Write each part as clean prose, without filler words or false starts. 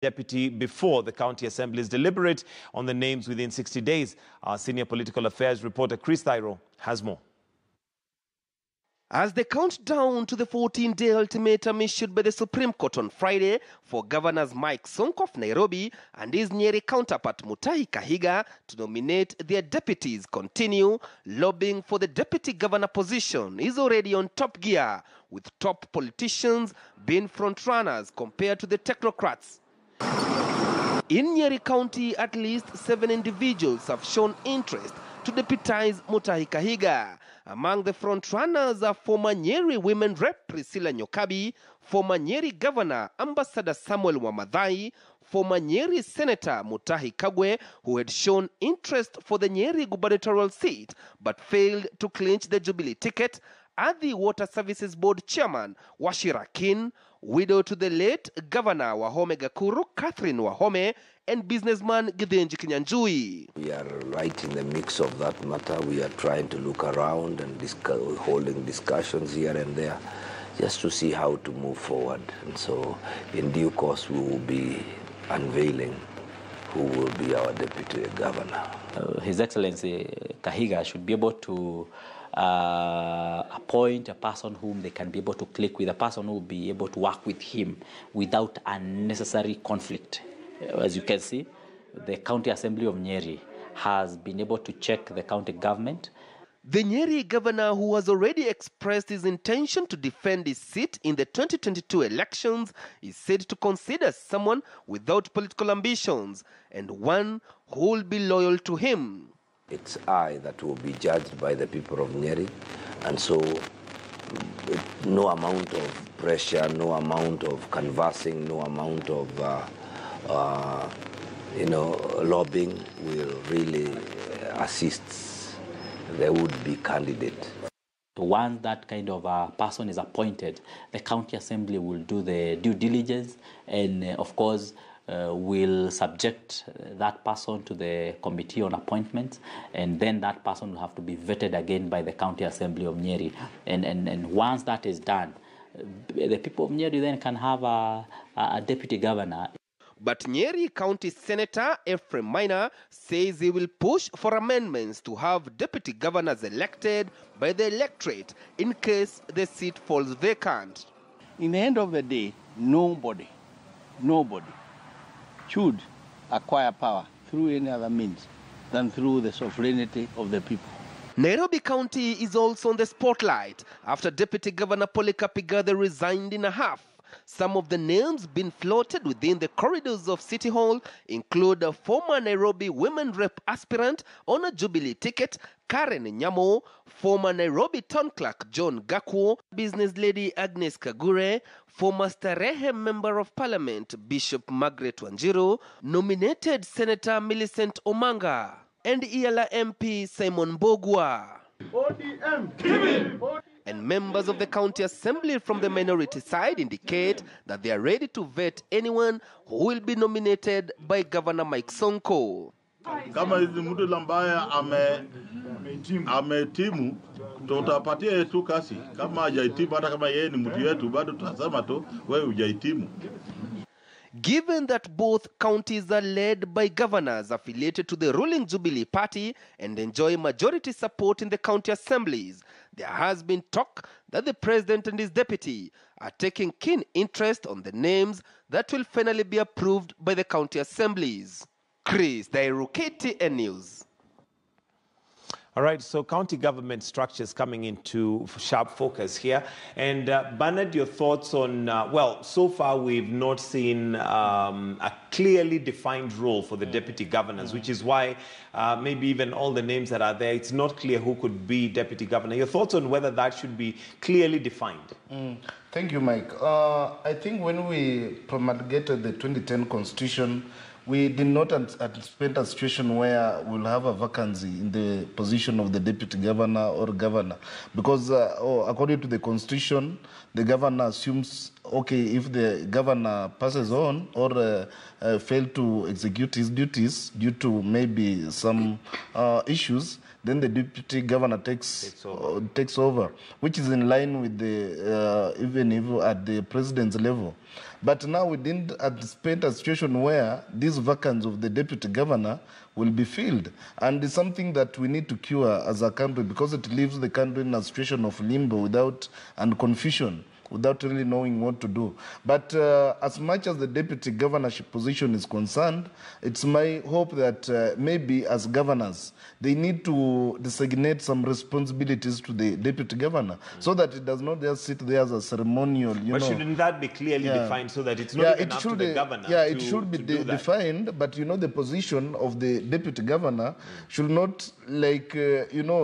deputy before the county assemblies deliberate on the names within 60 days. Our senior political affairs reporter Chris Thairo has more. As they count down to the 14-day ultimatum issued by the Supreme Court on Friday for Governors Mike Sonko of Nairobi and his Nyeri counterpart Mutahi Kahiga to nominate their deputies continue, lobbying for the deputy governor position is already on top gear, with top politicians being front-runners compared to the technocrats. In Nyeri County, at least 7 individuals have shown interest to deputize Mutahi Kahiga. Among the front-runners are former Nyeri Women Rep Priscilla Nyokabi, former Nyeri Governor Ambassador Samuel Wamadhai, former Nyeri Senator Mutahi Kagwe, who had shown interest for the Nyeri gubernatorial seat but failed to clinch the Jubilee ticket, and the Water Services Board Chairman Wachira Kin, widow to the late Governor Wahome Gakuru Catherine Wahome, and businessman Githinji Kinyanjui. We are right in the mix of that matter. We are trying to look around and holding discussions here and there just to see how to move forward. And so in due course we will be unveiling who will be our deputy governor. His Excellency Kahiga should be able to appoint a person whom they can be able to click with, a person who will be able to work with him without unnecessary conflict. As you can see, the County Assembly of Nyeri has been able to check the county government. The Nyeri governor, who has already expressed his intention to defend his seat in the 2022 elections, is said to consider someone without political ambitions and one who will be loyal to him. It's I that will be judged by the people of Nyeri, and so no amount of pressure, no amount of canvassing, no amount of lobbying will really assist the would-be candidate. Once that kind of person is appointed, the county assembly will do the due diligence and, of course, will subject that person to the committee on appointments, and then that person will have to be vetted again by the County Assembly of Nyeri. And once that is done, the people of Nyeri then can have a deputy governor. But Nyeri County Senator Ephraim Maina says he will push for amendments to have deputy governors elected by the electorate in case the seat falls vacant. In the end of the day, nobody should acquire power through any other means than through the sovereignty of the people. Nairobi County is also on the spotlight after Deputy Governor Polycarp Igathe resigned in a half. Some of the names being floated within the corridors of City Hall include a former Nairobi Women Rep aspirant on a Jubilee ticket, Karen Nyamo, former Nairobi Town Clerk John Gakwo, business lady Agnes Kagure, former Starehe Member of Parliament Bishop Margaret Wanjiru, nominated Senator Millicent Omanga, and Iala MP Simon Bogwa. ODM, and members of the county assembly from the minority side indicate that they are ready to vet anyone who will be nominated by Governor Mike Sonko. Kama hizi mtu lambaya ametimu tutapatia tu kasi, kama hajaitimu hata kama yeye ni mtu wetu bado tutasema tu wewe hujaitimu. Given that both counties are led by governors affiliated to the ruling Jubilee Party and enjoy majority support in the county assemblies, there has been talk that the president and his deputy are taking keen interest on the names that will finally be approved by the county assemblies. Chris Thairo, KTN News. All right, so county government structures coming into sharp focus here. And Bernard, your thoughts on, well, so far we've not seen a clearly defined role for the deputy governors, which is why maybe even all the names that are there, it's not clear who could be deputy governor. Your thoughts on whether that should be clearly defined? Thank you, Mike. I think when we promulgated the 2010 Constitution, we did not anticipate a situation where we'll have a vacancy in the position of the deputy governor or governor. Because according to the Constitution, the governor assumes, okay, if the governor passes on or fails to execute his duties due to maybe some issues, then the deputy governor takes over, which is in line with the, even if at the president's level. But now we didn't anticipate a situation where these vacancies of the deputy governor will be filled. And it's something that we need to cure as a country, because it leaves the country in a situation of limbo and confusion, without really knowing what to do. But as much as the deputy governorship position is concerned, it's my hope that maybe as governors, they need to designate some responsibilities to the deputy governor, so that it does not just sit there as a ceremonial, But shouldn't that be clearly defined, so that it's not even up to the governor it should be defined, but the position of the deputy governor should not, like,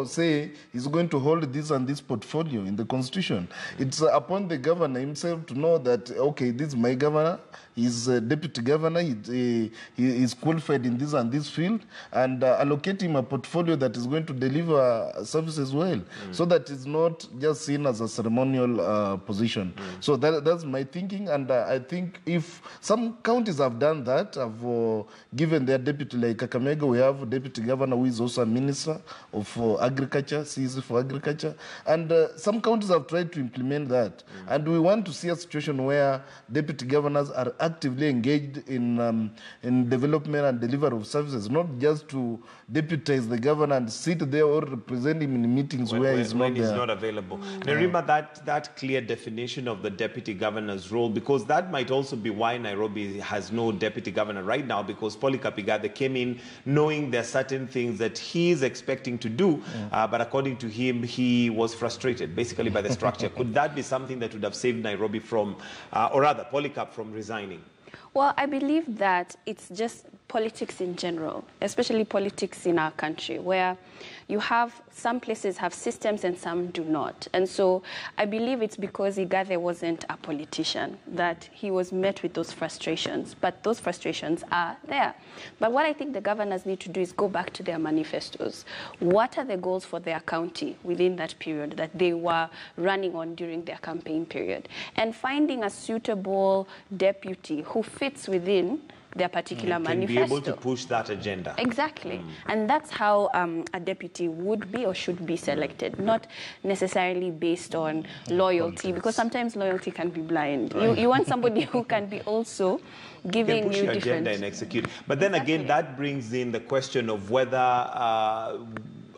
say he's going to hold this and this portfolio in the constitution. It's upon the governor himself to know that, okay, this is my governor, he's a deputy governor, he is qualified in this and this field, and allocate him a portfolio that is going to deliver services well, so that it's not just seen as a ceremonial position. So that's my thinking, and I think if some counties have done that, have given their deputy, like Kakamega, we have a deputy governor who is also a minister of agriculture, CEC for agriculture, and some counties have tried to implement that. And we want to see a situation where deputy governors are actively engaged in development and delivery of services, not just to deputize the governor and sit there or represent him in meetings where he's not available. Nerima, that clear definition of the deputy governor's role, because that might also be why Nairobi has no deputy governor right now, because Polycarp Igathe came in knowing there are certain things that he is expecting to do, but according to him, he was frustrated basically by the structure. Could that be something that would have saved Nairobi from, or rather Polycarp from resigning? Well, I believe that it's just politics in general, especially politics in our country, where you have some places have systems and some do not. And so I believe it's because Igathe wasn't a politician that he was met with those frustrations. But those frustrations are there. But what I think the governors need to do is go back to their manifestos. What are the goals for their county within that period that they were running on during their campaign period? And finding a suitable deputy who fits within their particular manifesto. Can be able to push that agenda. Exactly. And that's how a deputy would be or should be selected, not necessarily based on loyalty, because sometimes loyalty can be blind. You want somebody who can be also giving you push your agenda and execute. But then again, that brings in the question of whether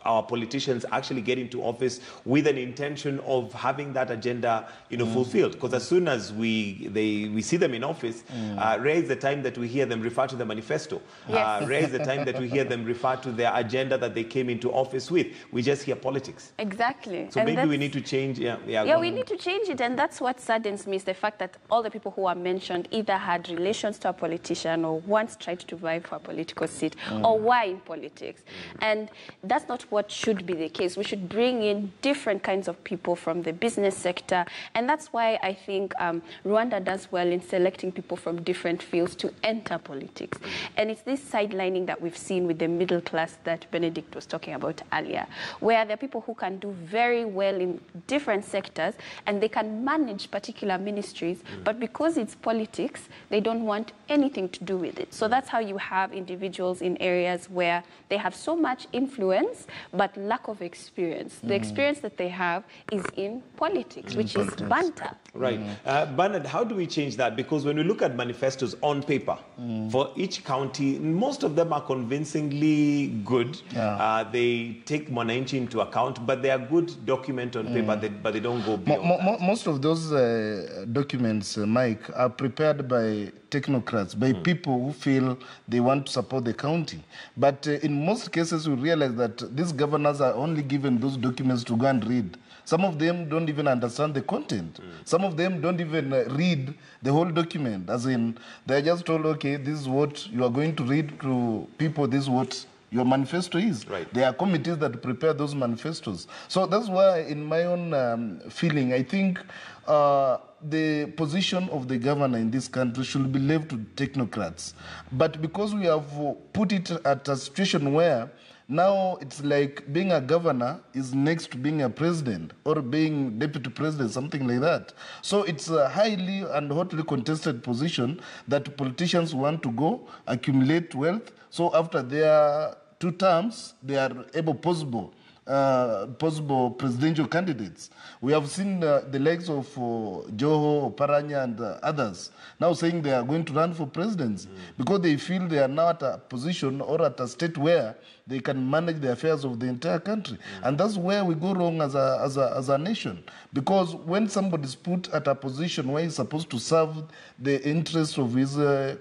our politicians actually get into office with an intention of having that agenda, fulfilled. Because as soon as we see them in office, rare is the time that we hear them refer to the manifesto. Yes. Rare is the time that we hear them refer to their agenda that they came into office with. We just hear politics. Exactly. So and maybe we need to change. We need to change it, and that's what saddens me, is the fact that all the people who are mentioned either had relations to a politician or once tried to vie for a political seat or were in politics. And that's not what should be the case. We should bring in different kinds of people from the business sector, and that's why I think Rwanda does well in selecting people from different fields to enter politics. And it's this sidelining that we've seen with the middle class that Benedict was talking about earlier, where there are people who can do very well in different sectors and they can manage particular ministries, but because it's politics, they don't want anything to do with it. So that's how you have individuals in areas where they have so much influence, but lack of experience. The experience that they have is in politics, which is banter. Right. Bernard, how do we change that? Because when we look at manifestos on paper for each county, most of them are convincingly good. They take Mwananchi into account, but they are good document on paper, but they don't go beyond Most of those documents, Mike, are prepared by technocrats, by people who feel they want to support the county. But in most cases, we realize that these governors are only given those documents to go and read. Some of them don't even understand the content. Some of them don't even read the whole document. As in, they're just told, okay, this is what you are going to read to people, this is what your manifesto is. Right. There are committees that prepare those manifestos. So that's why, in my own feeling, I think the position of the governor in this country should be left to technocrats. But because we have put it at a situation where now it's like being a governor is next to being a president or being deputy president, something like that. So it's a highly and hotly contested position that politicians want to go accumulate wealth. So after their 2 terms, they are able possible possible presidential candidates. We have seen the likes of Joho, Paranya, and others now saying they are going to run for presidents because they feel they are now at a position or at a state where they can manage the affairs of the entire country. And that's where we go wrong as a nation. Because when somebody is put at a position where he's supposed to serve the interests of his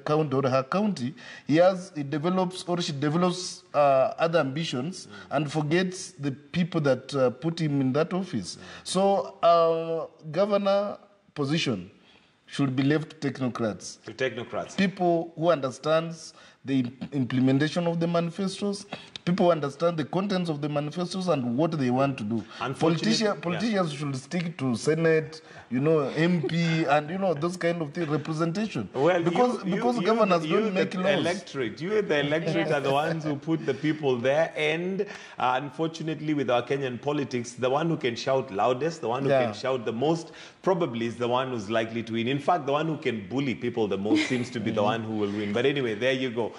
county or her county, he develops or she develops other ambitions and forgets the people that put him in that office. So governor position should be left to technocrats. To technocrats. People who understands the implementation of the manifestos, people who understand the contents of the manifestos and what they want to do. Politicians should stick to Senate, MP, and those kind of things, representation. Well, because governors don't make laws. You, the electorate, are the ones who put the people there. And unfortunately, with our Kenyan politics, the one who can shout loudest, the one who can shout the most, probably is the one who's likely to win. In fact, the one who can bully people the most seems to be the one who will win. But anyway, there you go.